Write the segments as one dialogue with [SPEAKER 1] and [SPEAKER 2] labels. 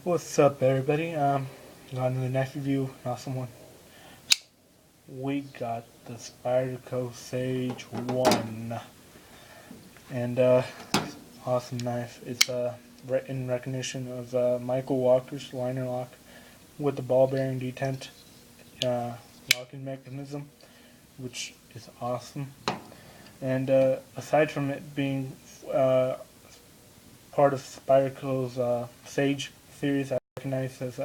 [SPEAKER 1] What's up, everybody? Got another knife review, an awesome one. We got the Spyderco Sage 1, and awesome knife. It's in recognition of Michael Walker's liner lock with the ball bearing detent locking mechanism, which is awesome. And aside from it being part of Spyderco's Sage series, I recognize as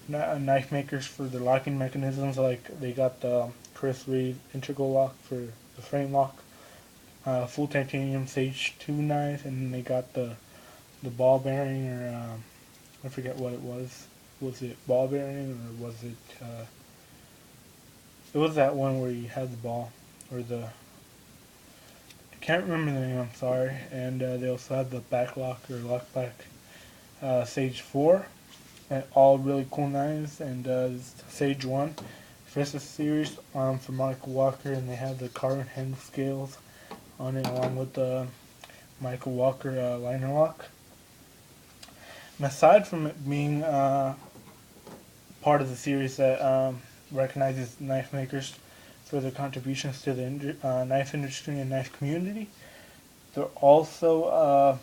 [SPEAKER 1] knife makers for the locking mechanisms. Like they got the Chris Reed integral lock for the frame lock, full titanium Sage 2 knife, and they got the ball bearing, or I forget what it was. Was it ball bearing, or was it? It was that one where you had the ball, or the. I can't remember the name. I'm sorry. And they also had the back lock or lock back Sage 4. And all really cool knives, and Sage 1 Versus series for Michael Walker, and they have the carbon handle scales on it along with the Michael Walker liner lock. And aside from it being part of the series that recognizes knife makers for their contributions to the knife industry and knife community, they're also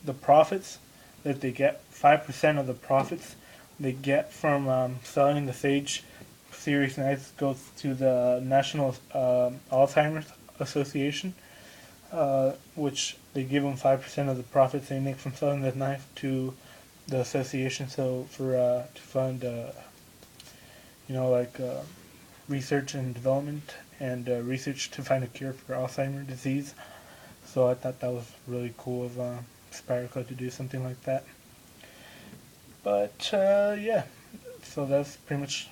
[SPEAKER 1] the profits that they get, 5% of the profits they get from selling the Sage series knives goes to the National Alzheimer's Association, which they give them 5% of the profits they make from selling the knife to the association. So for to fund, research and development and research to find a cure for Alzheimer's disease. So I thought that was really cool of Spyderco to do something like that. But yeah, so that's pretty much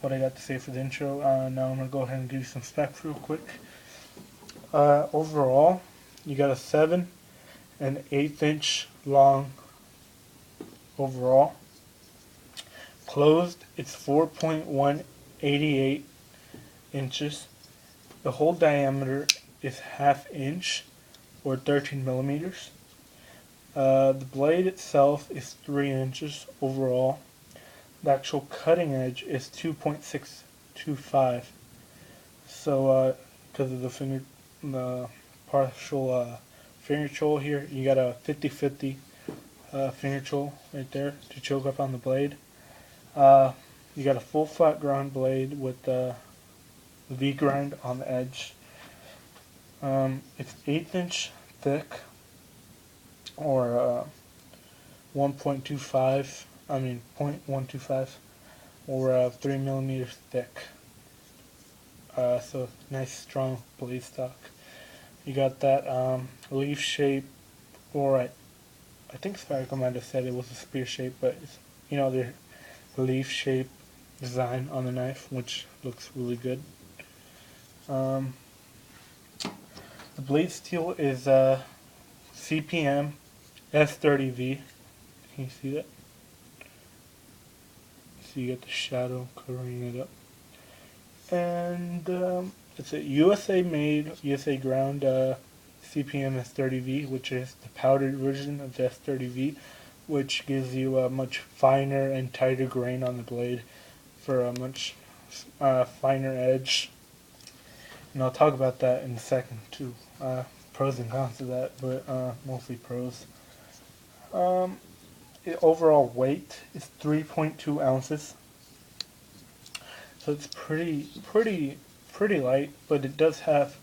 [SPEAKER 1] what I got to say for the intro. Now I'm gonna go ahead and give you some specs real quick. Overall, you got a 7 1/8 inch long overall. Closed, it's 4.188 inches. The hole diameter is 1/2 inch or 13 millimeters. The blade itself is 3 inches overall. The actual cutting edge is 2.625. So, because of the partial finger choil here, you got a 50-50 finger choil right there to choke up on the blade. You got a full flat grind blade with the V grind on the edge. It's 1/8 inch thick, or 1.25, I mean 0.125, or 3 millimeters thick. So nice strong blade stock. You got that leaf shape, or I think Spyderco might have said it was a spear shape, but it's, the leaf shape design on the knife, which looks really good. The blade steel is CPM S30V. Can you see that? So you get the shadow covering it up. And it's a USA made, USA ground CPM S30V, which is the powdered version of the S30V, which gives you a much finer and tighter grain on the blade for a much finer edge. And I'll talk about that in a second too. Pros and cons of that, but mostly pros. Overall weight is 3.2 ounces, so it's pretty light, but it does have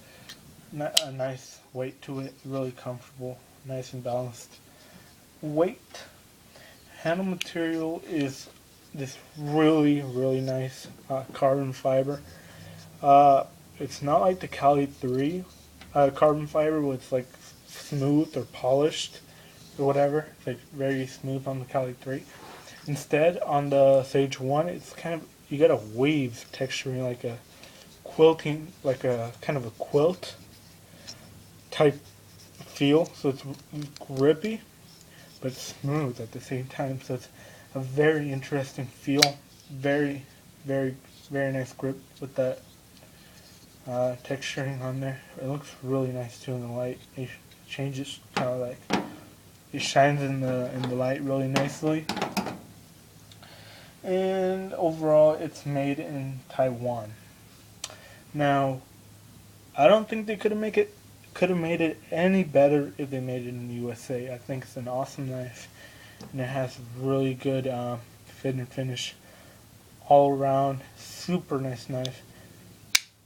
[SPEAKER 1] a nice weight to it. Really comfortable, nice and balanced. Weight. Handle material is this really nice carbon fiber. It's not like the Cali 3 carbon fiber where it's like smooth or polished or whatever. It's like very smooth on the Cali 3. Instead, on the Sage 1, it's kind of, you get a wave texturing, like a quilting, like a kind of a quilt type feel. So it's grippy, but smooth at the same time. So it's a very interesting feel. Very nice grip with that texturing on there. It looks really nice too in the light. It changes kind of like, It shines in the light really nicely. And overall, it's made in Taiwan. Now, I don't think they could have made it any better if they made it in the USA. I think it's an awesome knife, and it has really good fit and finish all around. Super nice knife.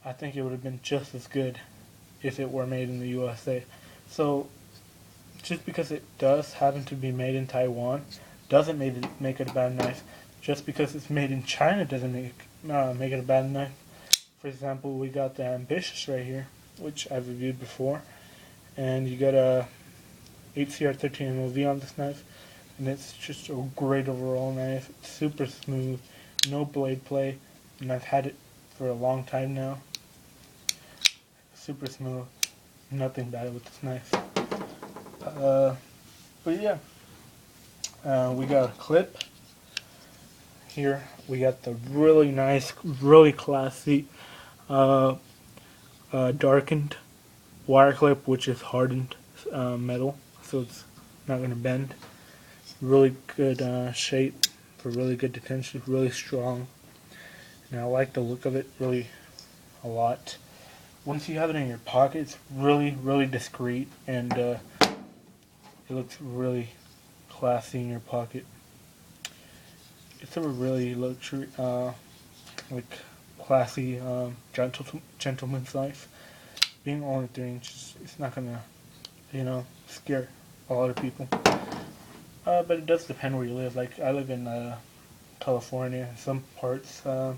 [SPEAKER 1] I think it would have been just as good if it were made in the USA. So, just because it does happen to be made in Taiwan, doesn't make it a bad knife. Just because it's made in China doesn't make it a bad knife. For example, we got the Ambitious right here, which I've reviewed before, and you got a HCR 13 MOV on this knife, and it's just a great overall knife. It's super smooth, no blade play, and I've had it for a long time now. Super smooth, nothing bad with this knife. But yeah, we got a clip. Here we got the really nice, really classy darkened wire clip, which is hardened metal, so it's not going to bend. Really good shape for really good detention, really strong, and I like the look of it really a lot. Once you have it in your pocket, it's really, really discreet, and it looks really classy in your pocket. It's a really luxury, like classy, gentleman's knife. Being only 3 inches, it's not gonna, scare a lot of people. But it does depend where you live. Like I live in California. In some parts, a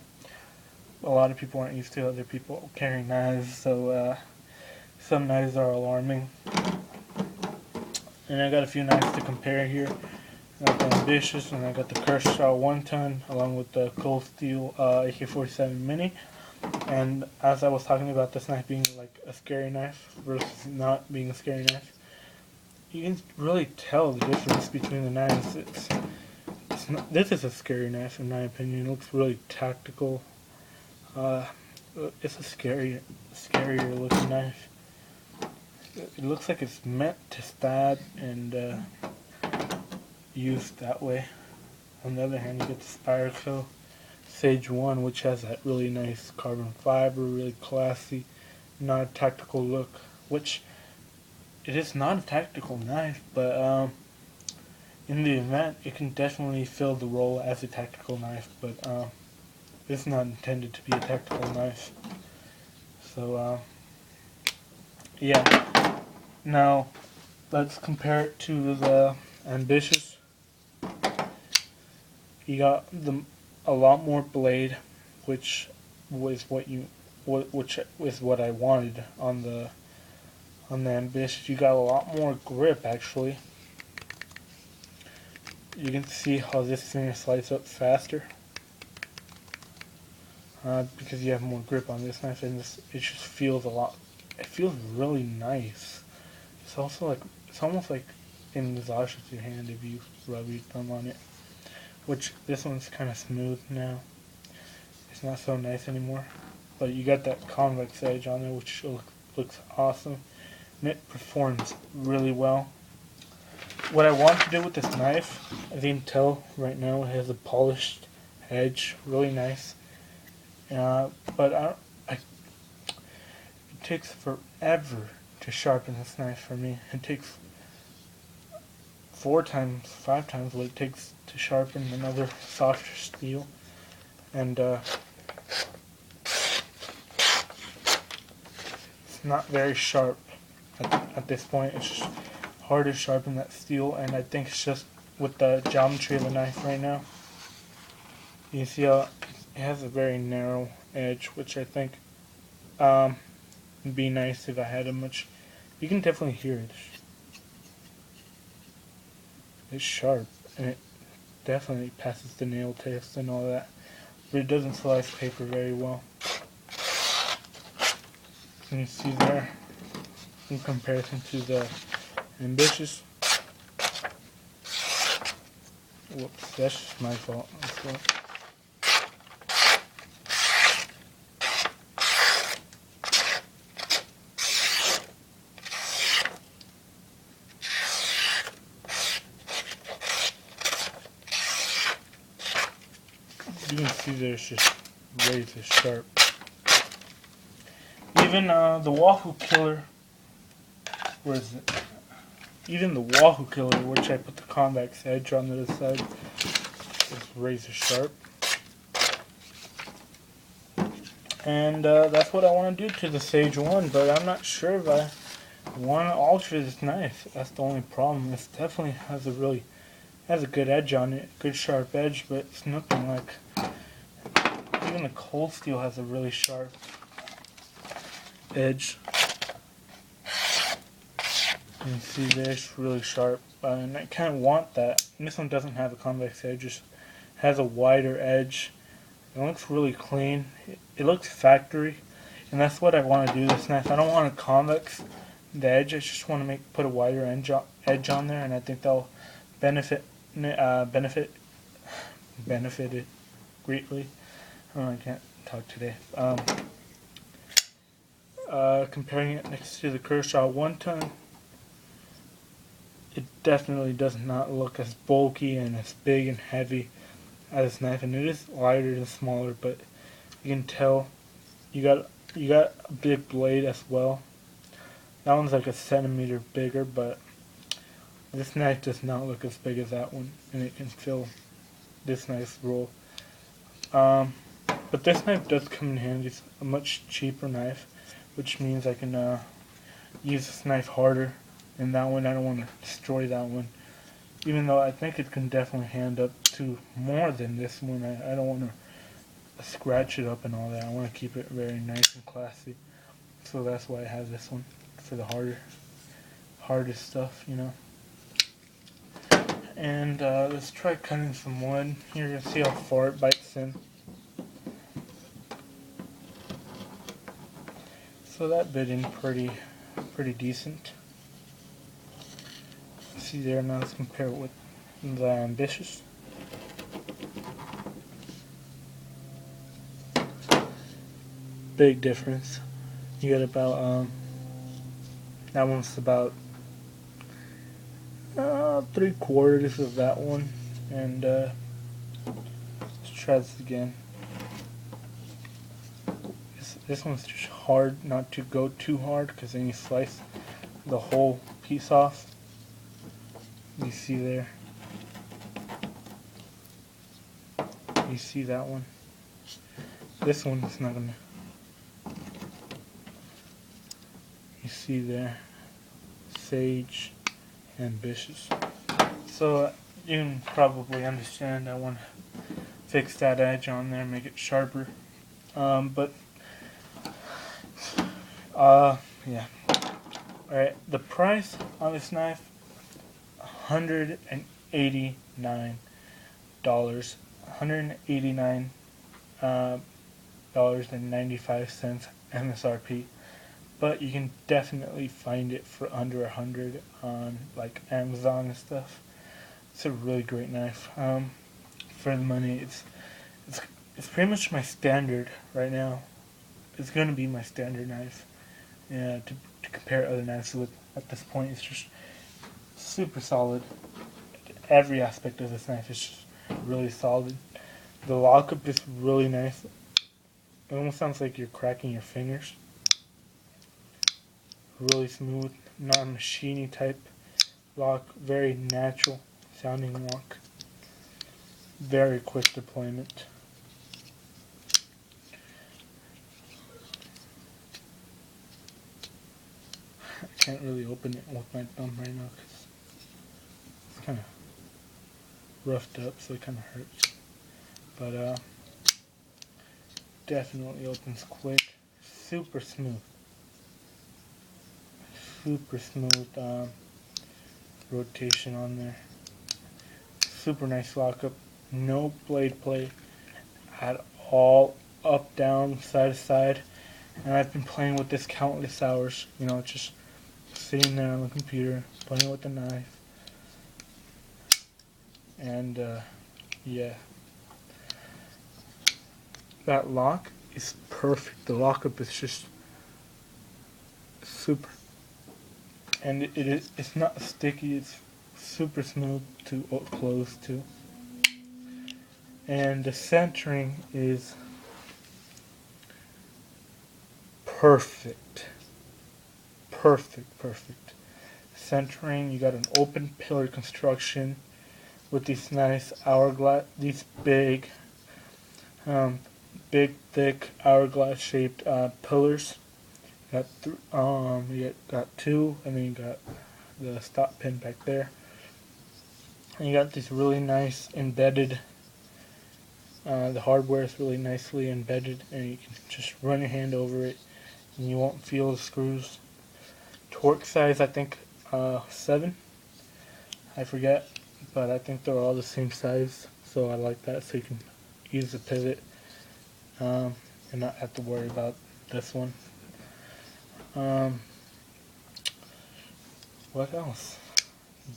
[SPEAKER 1] lot of people aren't used to other people carrying knives, so some knives are alarming. And I got a few knives to compare here. I got the Ambitious, and I got the Kershaw 1-ton, along with the Cold Steel AK-47 Mini. And as I was talking about this knife being like a scary knife versus not being a scary knife, you can really tell the difference between the knives. This is a scary knife in my opinion. It looks really tactical. It's a scarier looking knife. It looks like it's meant to stab and used that way. On the other hand, you get the Spyderco Sage 1, which has that really nice carbon fiber, really classy, not a tactical look, which it is not a tactical knife, but in the event, it can definitely fill the role as a tactical knife, but it's not intended to be a tactical knife. So, yeah. Now, let's compare it to the Ambitious. You got a lot more blade, which was which is what I wanted on the Ambitious. You got a lot more grip actually. You can see how this thing slides up faster because you have more grip on this knife, and it just feels it feels really nice. It's also like it's almost like it massages your hand if you rub your thumb on it. Which this one's kind of smooth now. It's not so nice anymore. But you got that convex edge on there, which looks awesome. And it performs really well. What I want to do with this knife, as you can tell right now, it has a polished edge, really nice. But it takes forever to sharpen this knife for me. It takes 4 times, 5 times what it takes to sharpen another softer steel, and it's not very sharp at this point. It's just hard to sharpen that steel, and I think it's just with the geometry of the knife right now. You can see how it has a very narrow edge, which I think would be nice if I had a much. You can definitely hear it. It's sharp, and it definitely passes the nail test and all that, but it doesn't slice paper very well. You can see there, in comparison to the Ambitious. Whoops, that's just my fault. you can see that it's just razor sharp. Even the Wahoo Killer, where is it? Even the Wahoo Killer, which I put the convex edge on the other side, is razor sharp. And that's what I want to do to the Sage 1, but I'm not sure if I want to alter this knife. That's the only problem. This definitely has a good edge on it, good sharp edge, but it's nothing like, even the cold steel has a really sharp edge. You can see there, it's really sharp, and I kind of want that. And this one doesn't have a convex edge, just has a wider edge. It looks really clean. It looks factory, and that's what I want to do with this knife. I don't want to convex the edge. I just want to put a wider edge on there, and I think that'll benefit it greatly. Oh, I can't talk today. Comparing it next to the Kershaw 1-ton, it definitely does not look as bulky and as big and heavy as this knife, and it is lighter and smaller, but you can tell you got a big blade as well. That one's like a centimeter bigger, but this knife does not look as big as that one, and it can fill this knife's role. But this knife does come in handy. It's a much cheaper knife, which means I can use this knife harder. And that one, I don't want to destroy that one. Even though I think it can definitely hand up to more than this one. I don't want to scratch it up and all that. I want to keep it very nice and classy. So that's why I have this one, for the hardest stuff, you know. And let's try cutting some wood. You're going to see how far it bites in. So that bit in pretty decent. See there, now let's compare it with the Ambitious. Big difference. You get about, that one's about 3/4 of that one. And let's try this again. This one's just hard not to go too hard, because then you slice the whole piece off. You see there? You see that one? This one is not gonna. You see there? Sage, Ambitious. So you can probably understand I want to fix that edge on there, make it sharper. Yeah. Alright, the price on this knife, $189. $189.95 MSRP. But you can definitely find it for under $100 on like Amazon and stuff. It's a really great knife. For the money, it's pretty much my standard right now. It's gonna be my standard knife. Yeah, to compare other knives with at this point, it's just super solid. Every aspect of this knife is just really solid. The lockup is really nice. It almost sounds like you're cracking your fingers. Really smooth, not a machiny type lock. Very natural sounding lock. Very quick deployment. I can't really open it with my thumb right now because it's kind of roughed up, so it kind of hurts. But definitely opens quick. Super smooth. Super smooth rotation on there. Super nice lockup. No blade play at all. Up, down, side to side. And I've been playing with this countless hours. You know, just sitting there on the computer, playing with the knife. And yeah. That lock is perfect. The lockup is just super. And it's not sticky, it's super smooth to close to. And the centering is perfect. Perfect. Centering, you got an open pillar construction with these nice hourglass, these um, big, thick hourglass shaped pillars. You got two, and then you got the stop pin back there. And you got this really nice embedded. The hardware is really nicely embedded, and you can just run your hand over it, and you won't feel the screws. Torque size, I think 7. I forget, but I think they're all the same size, so I like that. So you can use the pivot and not have to worry about this one. What else?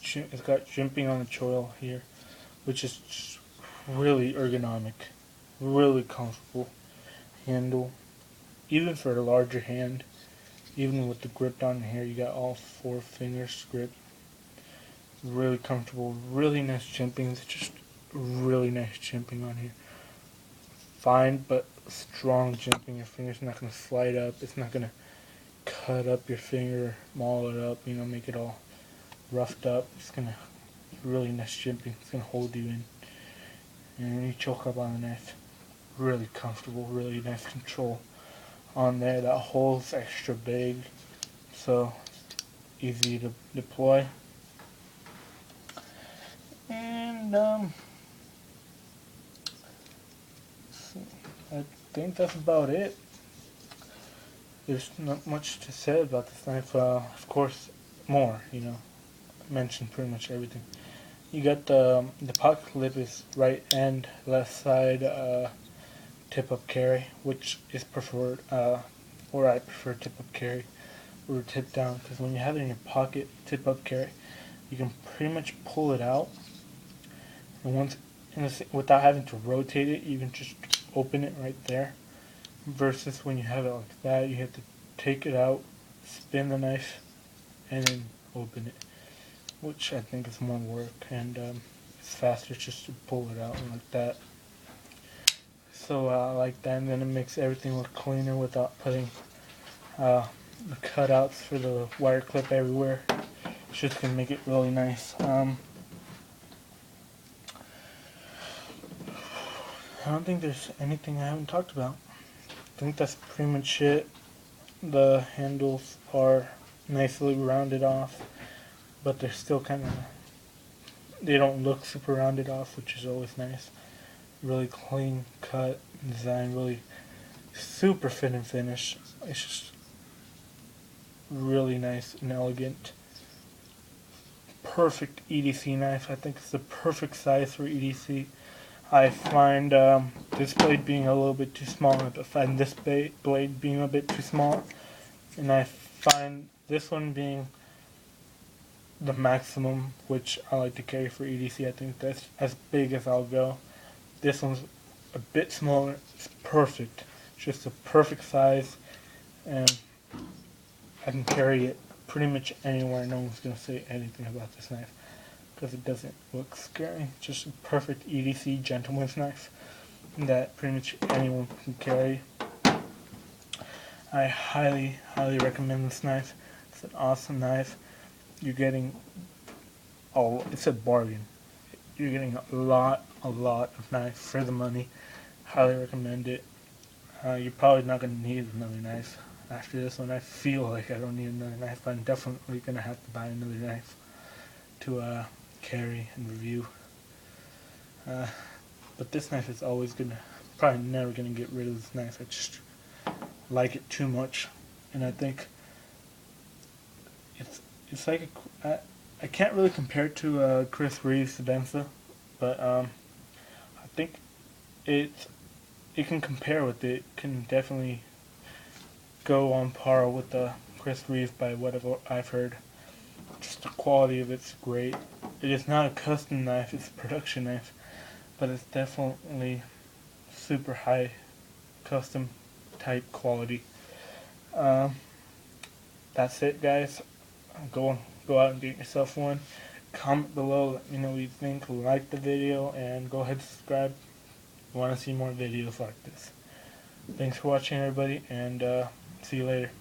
[SPEAKER 1] It's got jimping on the choil here, which is just really ergonomic, really comfortable handle, even for a larger hand. Even with the grip down here, you got all 4 fingers grip. Really comfortable, really nice jimping. It's just really nice jimping on here. Fine but strong jimping. Your finger's not going to slide up. It's not going to cut up your finger, maul it up, make it all roughed up. It's going to really nice jimping. It's going to hold you in. And when you choke up on the knife, really comfortable, really nice control on there. That hole's extra big, so easy to deploy. And I think that's about it. There's not much to say about this knife. Of course, more. Mentioned pretty much everything. You got the pocket clip is right and left side tip up carry, which is preferred, or I prefer tip up carry or tip down, because when you have it in your pocket tip up carry, you can pretty much pull it out, and without having to rotate it, you can just open it right there. Versus when you have it like that, you have to take it out, spin the knife, and then open it, which I think is more work, and it's faster just to pull it out like that. So I like that, and then it makes everything look cleaner without putting the cutouts for the wire clip everywhere. It's just gonna make it really nice. I don't think there's anything I haven't talked about. I think that's pretty much it. The handles are nicely rounded off, but they're still they don't look super rounded off, which is always nice. Really clean cut design, really super fit and finish. It's just really nice and elegant. Perfect EDC knife. I think it's the perfect size for EDC. I find this blade being a little bit too small, and I find this blade being a bit too small, and I find this one being the maximum, which I like to carry for EDC. I think that's as big as I'll go. This one's a bit smaller. It's perfect, just the perfect size, and I can carry it pretty much anywhere. No one's gonna say anything about this knife, because it doesn't look scary. Just a perfect EDC gentleman's knife that pretty much anyone can carry. I highly recommend this knife. It's an awesome knife. You're getting it's a bargain. You're getting a lot of knife for the money. Highly recommend it. You're probably not going to need another knife after this one. I feel like I don't need another knife. I'm definitely going to have to buy another knife to carry and review. But this knife is probably never gonna get rid of this knife. I just like it too much, and I think it's like I can't really compare it to Chris Reeves' Sedenza, but I think it can compare with it. Can definitely go on par with the Chris Reeves by whatever I've heard. Just the quality of it's great. It is not a custom knife, it's a production knife, but it's definitely super high custom type quality. That's it, guys. Go out and get yourself one. Comment below, let me know what you think. Like the video, and go ahead and subscribe. you want to see more videos like this. Thanks for watching, everybody, and see you later.